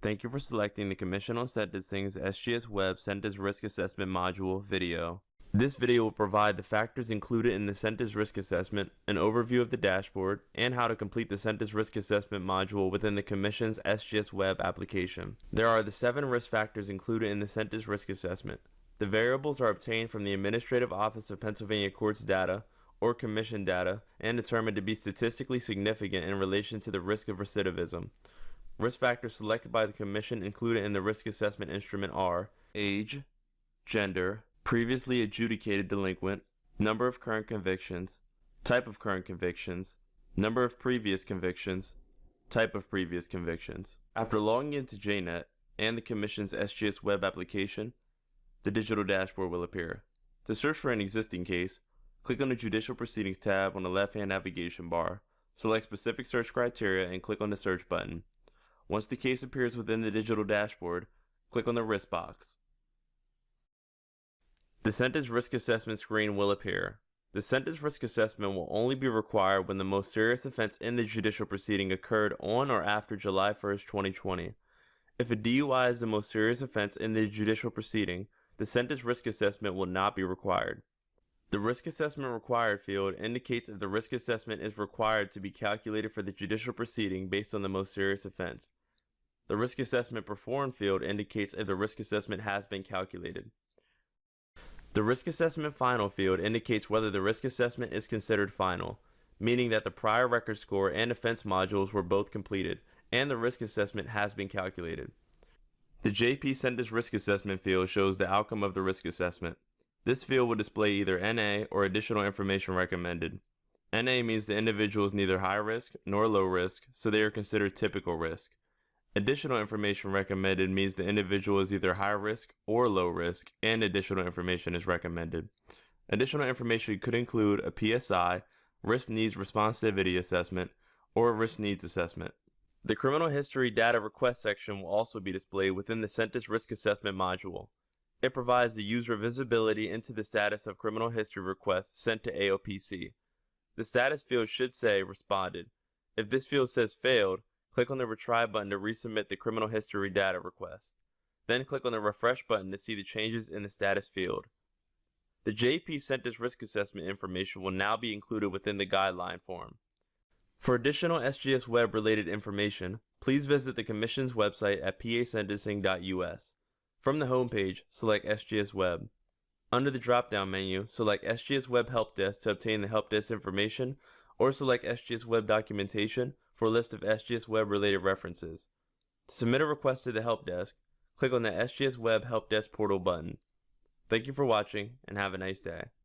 Thank you for selecting the Commission on Sentencing's SGS Web Sentence Risk Assessment Module video. This video will provide the factors included in the Sentence Risk Assessment, an overview of the dashboard, and how to complete the Sentence Risk Assessment module within the Commission's SGS Web application. There are the 7 risk factors included in the Sentence Risk Assessment. The variables are obtained from the Administrative Office of Pennsylvania Courts data, or Commission data, and determined to be statistically significant in relation to the risk of recidivism. Risk factors selected by the Commission included in the risk assessment instrument are age, gender, previously adjudicated delinquent, number of current convictions, type of current convictions, number of previous convictions, type of previous convictions. After logging into JNet and the Commission's SGS Web application, the digital dashboard will appear. To search for an existing case, click on the Judicial Proceedings tab on the left-hand navigation bar, select specific search criteria, and click on the search button. Once the case appears within the digital dashboard, click on the risk box. The Sentence Risk Assessment screen will appear. The Sentence Risk Assessment will only be required when the most serious offense in the judicial proceeding occurred on or after July 1st, 2020. If a DUI is the most serious offense in the judicial proceeding, the Sentence Risk Assessment will not be required. The Risk Assessment Required field indicates if the risk assessment is required to be calculated for the judicial proceeding based on the most serious offense. The Risk Assessment Performed field indicates if the risk assessment has been calculated. The Risk Assessment Final field indicates whether the risk assessment is considered final, meaning that the prior record score and offense modules were both completed, and the risk assessment has been calculated. The JP Sentence Risk Assessment field shows the outcome of the risk assessment. This field will display either NA or additional information recommended. NA means the individual is neither high risk nor low risk, so they are considered typical risk. Additional information recommended means the individual is either high risk or low risk, and additional information is recommended. Additional information could include a PSI, Risk Needs Responsivity Assessment, or a Risk Needs Assessment. The Criminal History Data Request section will also be displayed within the Sentence Risk Assessment module. It provides the user visibility into the status of criminal history requests sent to AOPC. The status field should say Responded. If this field says Failed, click on the Retry button to resubmit the criminal history data request. Then click on the Refresh button to see the changes in the status field. The JP Sentence Risk Assessment information will now be included within the guideline form. For additional SGS Web related information, please visit the Commission's website at pasentencing.us. From the homepage, select SGS Web. Under the drop-down menu, select SGS Web Help Desk to obtain the Help Desk information, or select SGS Web Documentation for a list of SGS Web related references. To submit a request to the Help Desk, click on the SGS Web Help Desk portal button. Thank you for watching, and have a nice day.